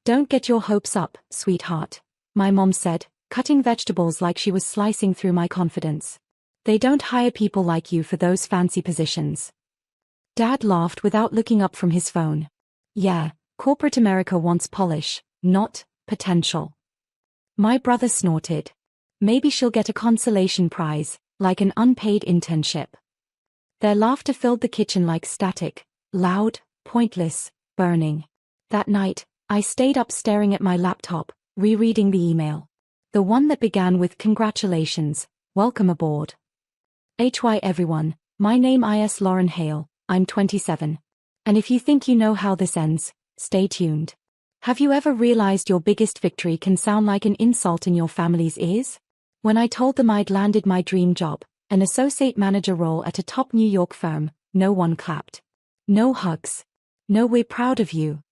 Don't get your hopes up, sweetheart, my mom said, cutting vegetables like she was slicing through my confidence. They don't hire people like you for those fancy positions. Dad laughed without looking up from his phone. Yeah, corporate America wants polish, not potential. My brother snorted. Maybe she'll get a consolation prize, like an unpaid internship. Their laughter filled the kitchen like static, loud, pointless, burning. That night, I stayed up staring at my laptop, rereading the email. The one that began with "Congratulations, welcome aboard. HY everyone, my name is Lauren Hale, I'm 27. And if you think you know how this ends, stay tuned. Have you ever realized your biggest victory can sound like an insult in your family's ears? When I told them I'd landed my dream job, an associate manager role at a top New York firm, no one clapped. No hugs. No "we're proud of you."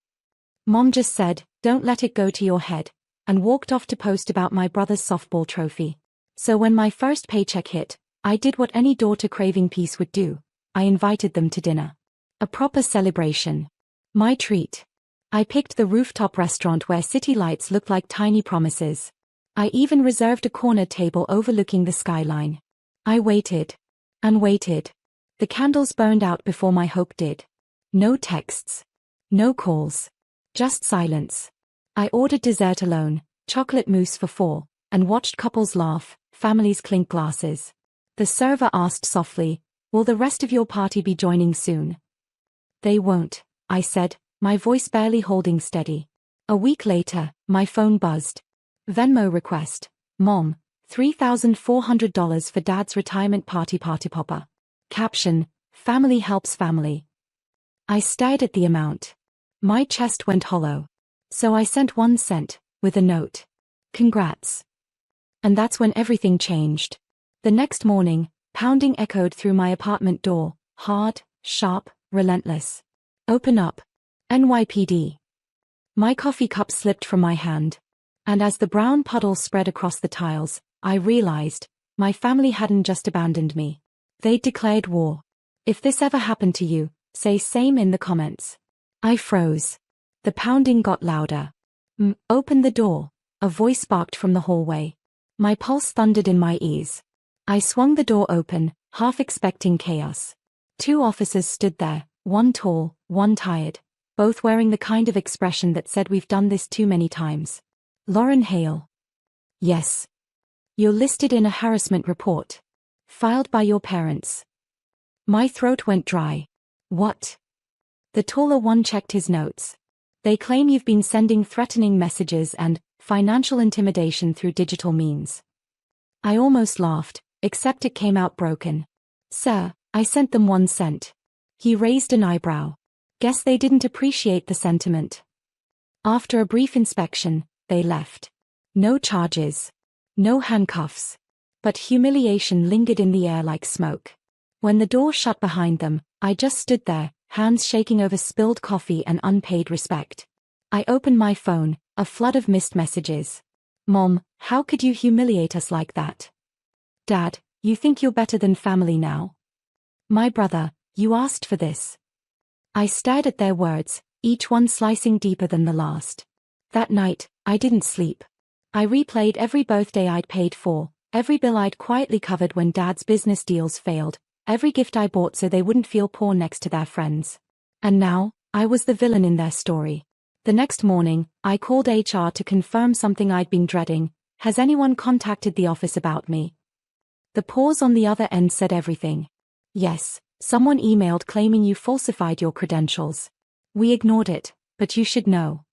Mom just said, "Don't let it go to your head," and walked off to post about my brother's softball trophy. So when my first paycheck hit, I did what any daughter craving peace would do. I invited them to dinner. A proper celebration. My treat. I picked the rooftop restaurant where city lights looked like tiny promises. I even reserved a corner table overlooking the skyline. I waited. And waited. The candles burned out before my hope did. No texts. No calls. Just silence. I ordered dessert alone, chocolate mousse for 4, and watched couples laugh, families clink glasses. The server asked softly, "Will the rest of your party be joining soon?" "They won't," I said, my voice barely holding steady. A week later, my phone buzzed. Venmo request. Mom, $3,400 for Dad's retirement party popper. Caption, family helps family. I stared at the amount. My chest went hollow. So I sent 1 cent, with a note. Congrats. And that's when everything changed. The next morning, pounding echoed through my apartment door, hard, sharp, relentless. Open up. NYPD. My coffee cup slipped from my hand. And as the brown puddle spread across the tiles, I realized, my family hadn't just abandoned me. They'd declared war. If this ever happened to you, say same in the comments. I froze. The pounding got louder. Open the door, a voice barked from the hallway. My pulse thundered in my ears. I swung the door open, half expecting chaos. 2 officers stood there, one tall, one tired, both wearing the kind of expression that said we've done this too many times. Lauren Hale. Yes. You're listed in a harassment report. Filed by your parents. My throat went dry. What? The taller one checked his notes. They claim you've been sending threatening messages and financial intimidation through digital means. I almost laughed, except it came out broken. Sir, I sent them 1 cent. He raised an eyebrow. Guess they didn't appreciate the sentiment. After a brief inspection, they left. No charges. No handcuffs. But humiliation lingered in the air like smoke. When the door shut behind them, I just stood there, hands shaking over spilled coffee and unpaid respect. I opened my phone, a flood of missed messages. Mom, how could you humiliate us like that? Dad, you think you're better than family now? My brother, you asked for this. I stared at their words, each one slicing deeper than the last. That night, I didn't sleep. I replayed every birthday I'd paid for, every bill I'd quietly covered when Dad's business deals failed, every gift I bought so they wouldn't feel poor next to their friends. And now, I was the villain in their story. The next morning, I called HR to confirm something I'd been dreading. Has anyone contacted the office about me? The pause on the other end said everything. Yes, someone emailed claiming you falsified your credentials. We ignored it, but you should know.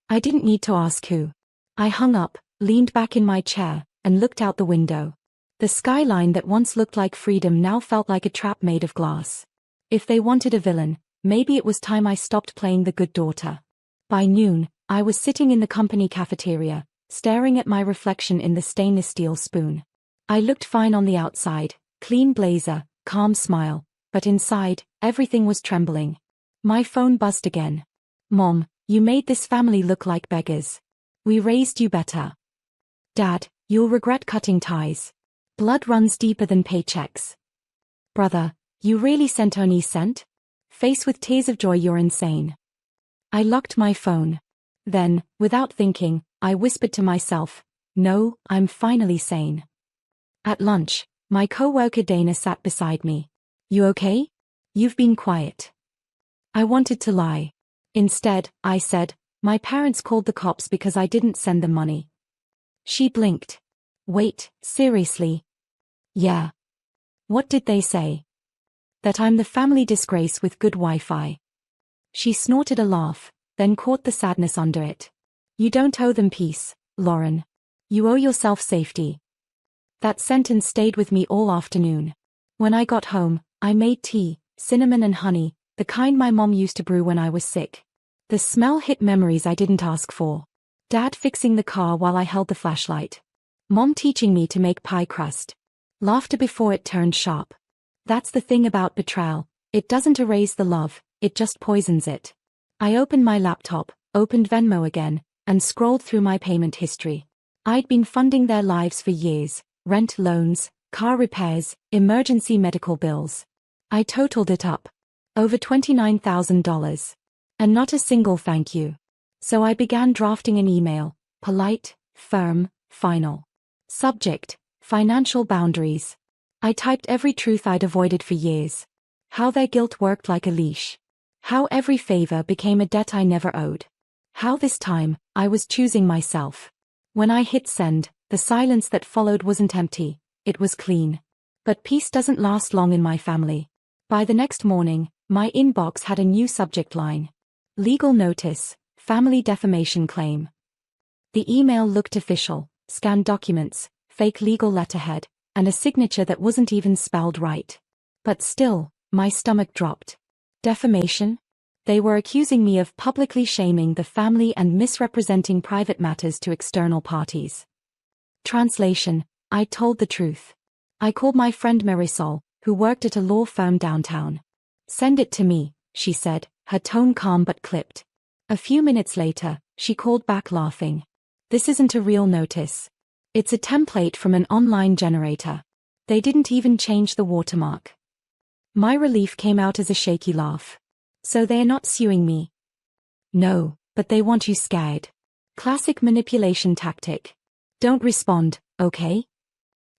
I didn't need to ask who. I hung up, leaned back in my chair, and looked out the window. The skyline that once looked like freedom now felt like a trap made of glass. If they wanted a villain, maybe it was time I stopped playing the good daughter. By noon, I was sitting in the company cafeteria, staring at my reflection in the stainless steel spoon. I looked fine on the outside, clean blazer, calm smile, but inside, everything was trembling. My phone buzzed again. Mom, you made this family look like beggars. We raised you better. Dad, you'll regret cutting ties. Blood runs deeper than paychecks. Brother, you really sent only cent? Face with tears of joy, you're insane. I locked my phone. Then, without thinking, I whispered to myself, no, I'm finally sane. At lunch, my coworker Dana sat beside me. You okay? You've been quiet. I wanted to lie. Instead, I said, my parents called the cops because I didn't send them money. She blinked. Wait, seriously? Yeah. What did they say? That I'm the family disgrace with good Wi-Fi. She snorted a laugh, then caught the sadness under it. You don't owe them peace, Lauren. You owe yourself safety. That sentence stayed with me all afternoon. When I got home, I made tea, cinnamon and honey, the kind my mom used to brew when I was sick. The smell hit memories I didn't ask for. Dad fixing the car while I held the flashlight. Mom teaching me to make pie crust. Laughter before it turned sharp. That's the thing about betrayal, it doesn't erase the love, it just poisons it. I opened my laptop, opened Venmo again, and scrolled through my payment history. I'd been funding their lives for years, rent loans, car repairs, emergency medical bills. I totaled it up. Over $29,000. And not a single thank you. So I began drafting an email, polite, firm, final. Subject, financial boundaries. I typed every truth I'd avoided for years. How their guilt worked like a leash. How every favor became a debt I never owed. How this time, I was choosing myself. When I hit send, the silence that followed wasn't empty, it was clean. But peace doesn't last long in my family. By the next morning, my inbox had a new subject line. Legal notice, family defamation claim. The email looked official, scanned documents, fake legal letterhead, and a signature that wasn't even spelled right. But still, my stomach dropped. Defamation? They were accusing me of publicly shaming the family and misrepresenting private matters to external parties. Translation, I told the truth. I called my friend Marisol, who worked at a law firm downtown. Send it to me, she said, her tone calm but clipped. A few minutes later, she called back laughing. This isn't a real notice. It's a template from an online generator. They didn't even change the watermark. My relief came out as a shaky laugh. So they're not suing me? No, but they want you scared. Classic manipulation tactic. Don't respond, okay?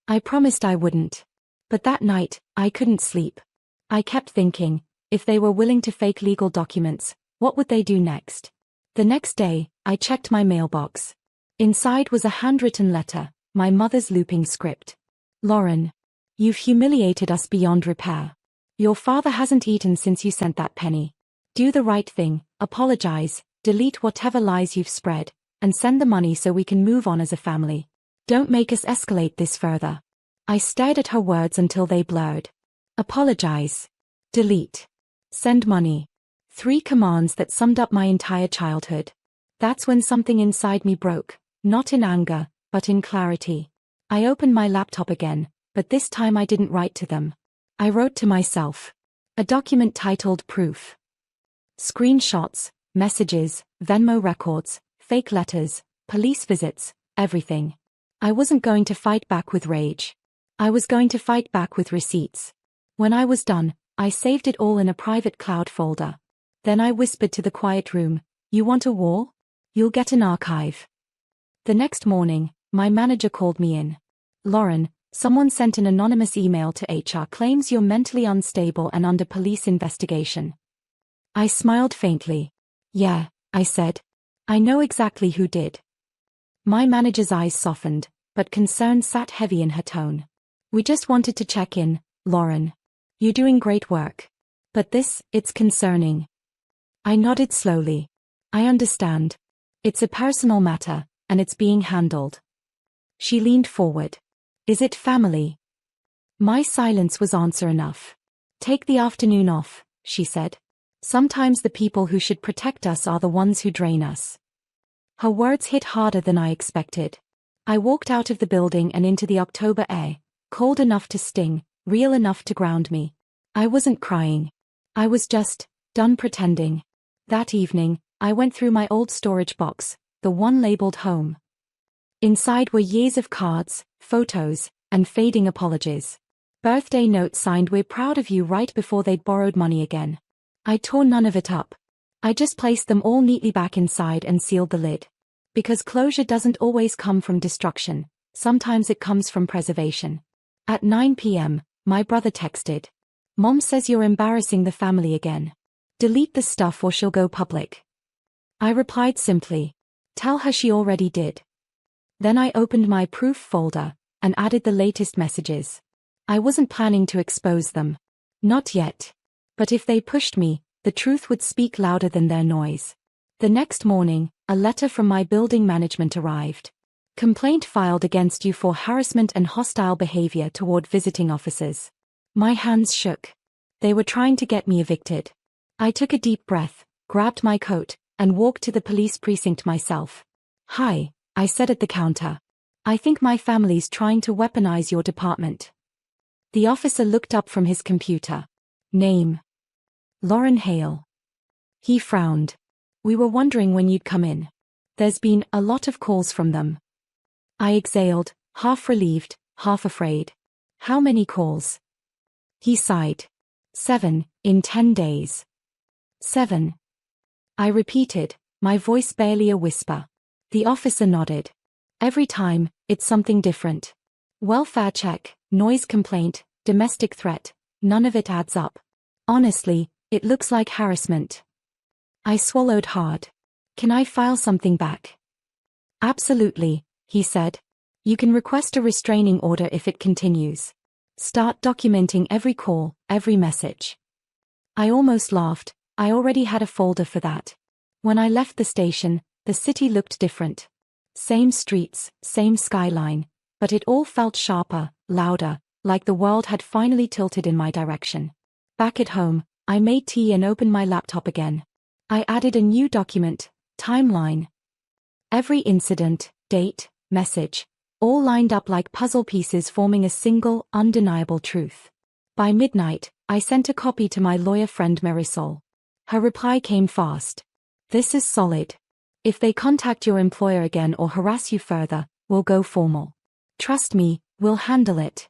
I promised I wouldn't. But that night, I couldn't sleep. I kept thinking, if they were willing to fake legal documents, what would they do next? The next day, I checked my mailbox. Inside was a handwritten letter, my mother's looping script. Lauren, you've humiliated us beyond repair. Your father hasn't eaten since you sent that penny. Do the right thing, apologize, delete whatever lies you've spread, and send the money so we can move on as a family. Don't make us escalate this further. I stared at her words until they blurred. Apologize. Delete. Send money. 3 commands that summed up my entire childhood. That's when something inside me broke, not in anger, but in clarity. I opened my laptop again, but this time I didn't write to them. I wrote to myself. A document titled Proof. Screenshots, messages, Venmo records, fake letters, police visits, everything. I wasn't going to fight back with rage. I was going to fight back with receipts. When I was done, I saved it all in a private cloud folder. Then I whispered to the quiet room, you want a war? You'll get an archive. The next morning, my manager called me in. Lauren, someone sent an anonymous email to HR claims you're mentally unstable and under police investigation. I smiled faintly. Yeah, I said. I know exactly who did. My manager's eyes softened, but concern sat heavy in her tone. We just wanted to check in, Lauren. You're doing great work. But this, it's concerning. I nodded slowly. I understand. It's a personal matter, and it's being handled. She leaned forward. Is it family? My silence was answer enough. Take the afternoon off, she said. Sometimes the people who should protect us are the ones who drain us. Her words hit harder than I expected. I walked out of the building and into the October air, cold enough to sting, real enough to ground me. I wasn't crying. I was just done pretending. That evening, I went through my old storage box, the one labeled home. Inside were years of cards, photos, and fading apologies. Birthday notes signed "We're proud of you" right before they'd borrowed money again. I tore none of it up. I just placed them all neatly back inside and sealed the lid. Because closure doesn't always come from destruction, sometimes it comes from preservation. At 9 p.m., my brother texted. Mom says you're embarrassing the family again. Delete the stuff or she'll go public. I replied simply. Tell her she already did. Then I opened my proof folder and added the latest messages. I wasn't planning to expose them. Not yet. But if they pushed me, the truth would speak louder than their noise. The next morning, a letter from my building management arrived. Complaint filed against you for harassment and hostile behavior toward visiting officers. My hands shook. They were trying to get me evicted. I took a deep breath, grabbed my coat, and walked to the police precinct myself. Hi, I said at the counter. I think my family's trying to weaponize your department. The officer looked up from his computer. Name. Lauren Hale. He frowned. We were wondering when you'd come in. There's been a lot of calls from them. I exhaled, half relieved, half afraid. How many calls? He sighed. 7, in 10 days. 7. I repeated, my voice barely a whisper. The officer nodded. Every time, it's something different. Welfare check, noise complaint, domestic threat, none of it adds up. Honestly, it looks like harassment. I swallowed hard. Can I file something back? Absolutely, he said. You can request a restraining order if it continues. Start documenting every call, every message. I almost laughed. I already had a folder for that. When I left the station, the city looked different. Same streets, same skyline, but it all felt sharper, louder, like the world had finally tilted in my direction. Back at home, I made tea and opened my laptop again. I added a new document, timeline. Every incident, date, message, all lined up like puzzle pieces forming a single, undeniable truth. By midnight, I sent a copy to my lawyer friend Marisol. Her reply came fast. This is solid. If they contact your employer again or harass you further, we'll go formal. Trust me, we'll handle it.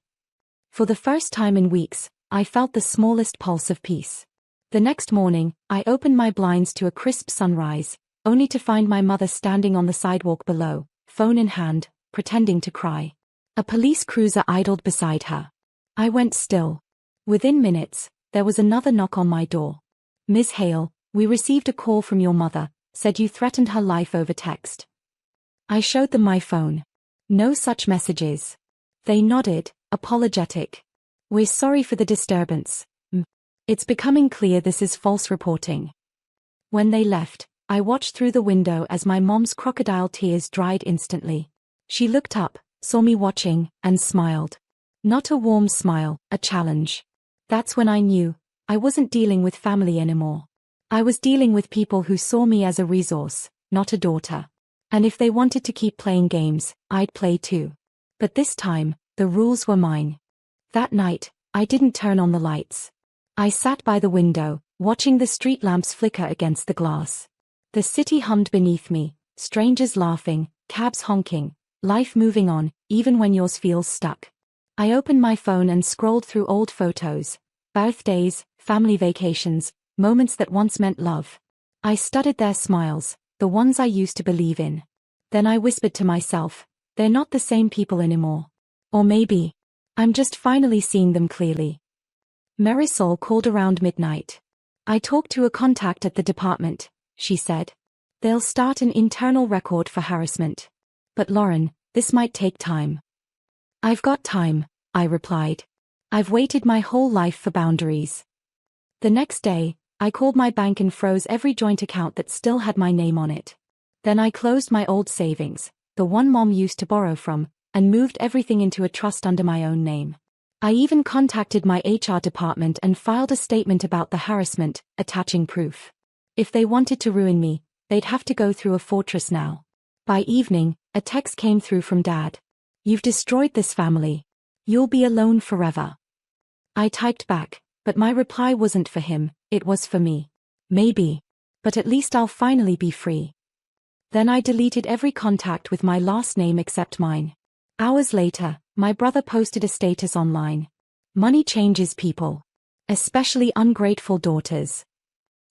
For the first time in weeks, I felt the smallest pulse of peace. The next morning, I opened my blinds to a crisp sunrise, only to find my mother standing on the sidewalk below, phone in hand, pretending to cry. A police cruiser idled beside her. I went still. Within minutes, there was another knock on my door. Ms. Hale, we received a call from your mother, said you threatened her life over text. I showed them my phone. No such messages. They nodded, apologetic. We're sorry for the disturbance. It's becoming clear this is false reporting. When they left, I watched through the window as my mom's crocodile tears dried instantly. She looked up, saw me watching, and smiled. Not a warm smile, a challenge. That's when I knew I wasn't dealing with family anymore. I was dealing with people who saw me as a resource, not a daughter. And if they wanted to keep playing games, I'd play too. But this time, the rules were mine. That night, I didn't turn on the lights. I sat by the window, watching the street lamps flicker against the glass. The city hummed beneath me, strangers laughing, cabs honking, life moving on, even when yours feels stuck. I opened my phone and scrolled through old photos, birthdays, family vacations, moments that once meant love. I studied their smiles, the ones I used to believe in. Then I whispered to myself, they're not the same people anymore. Or maybe, I'm just finally seeing them clearly. Marisol called around midnight. I talked to a contact at the department, she said. They'll start an internal record for harassment. But Lauren, this might take time. I've got time, I replied. I've waited my whole life for boundaries. The next day, I called my bank and froze every joint account that still had my name on it. Then I closed my old savings, the one Mom used to borrow from, and moved everything into a trust under my own name. I even contacted my HR department and filed a statement about the harassment, attaching proof. If they wanted to ruin me, they'd have to go through a fortress now. By evening, a text came through from Dad. You've destroyed this family. You'll be alone forever. I typed back, but my reply wasn't for him, it was for me. Maybe. But at least I'll finally be free. Then I deleted every contact with my last name except mine. Hours later, my brother posted a status online. Money changes people. Especially ungrateful daughters.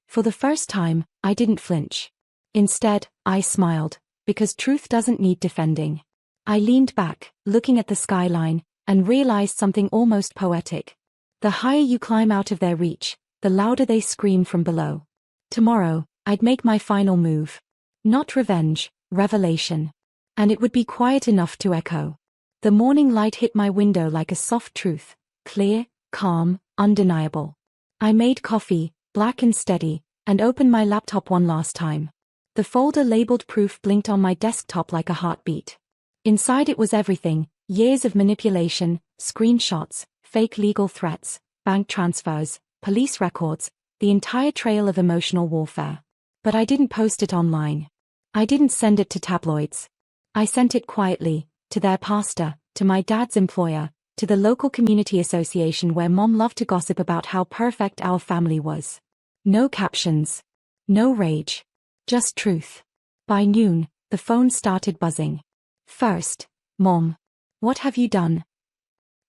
For the first time, I didn't flinch. Instead, I smiled, because truth doesn't need defending. I leaned back, looking at the skyline, and realized something almost poetic. The higher you climb out of their reach, the louder they scream from below. Tomorrow, I'd make my final move. Not revenge, revelation. And it would be quiet enough to echo. The morning light hit my window like a soft truth, clear, calm, undeniable. I made coffee, black and steady, and opened my laptop one last time. The folder labeled proof blinked on my desktop like a heartbeat. Inside it was everything: years of manipulation, screenshots, fake legal threats, bank transfers, police records, the entire trail of emotional warfare. But I didn't post it online. I didn't send it to tabloids. I sent it quietly, to their pastor, to my dad's employer, to the local community association where Mom loved to gossip about how perfect our family was. No captions. No rage. Just truth. By noon, the phone started buzzing. First, Mom. What have you done?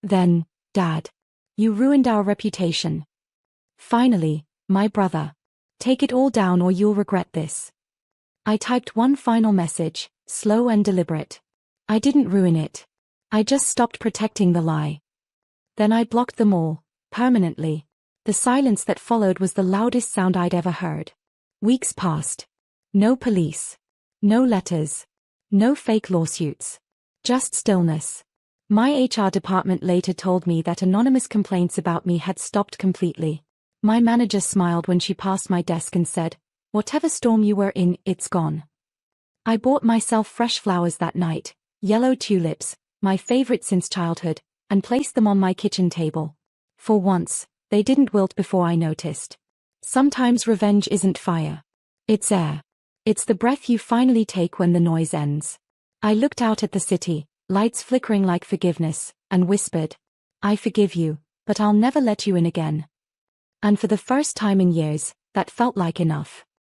Then, Dad. You ruined our reputation. Finally, my brother. Take it all down or you'll regret this. I typed one final message, slow and deliberate. I didn't ruin it. I just stopped protecting the lie. Then I blocked them all, permanently. The silence that followed was the loudest sound I'd ever heard. Weeks passed. No police. No letters. No fake lawsuits. Just stillness. My HR department later told me that anonymous complaints about me had stopped completely. My manager smiled when she passed my desk and said, "Whatever storm you were in, it's gone." I bought myself fresh flowers that night, yellow tulips, my favorite since childhood, and placed them on my kitchen table. For once, they didn't wilt before I noticed. Sometimes revenge isn't fire. It's air. It's the breath you finally take when the noise ends. I looked out at the city, lights flickering like forgiveness, and whispered, "I forgive you, but I'll never let you in again." And for the first time in years, that felt like enough.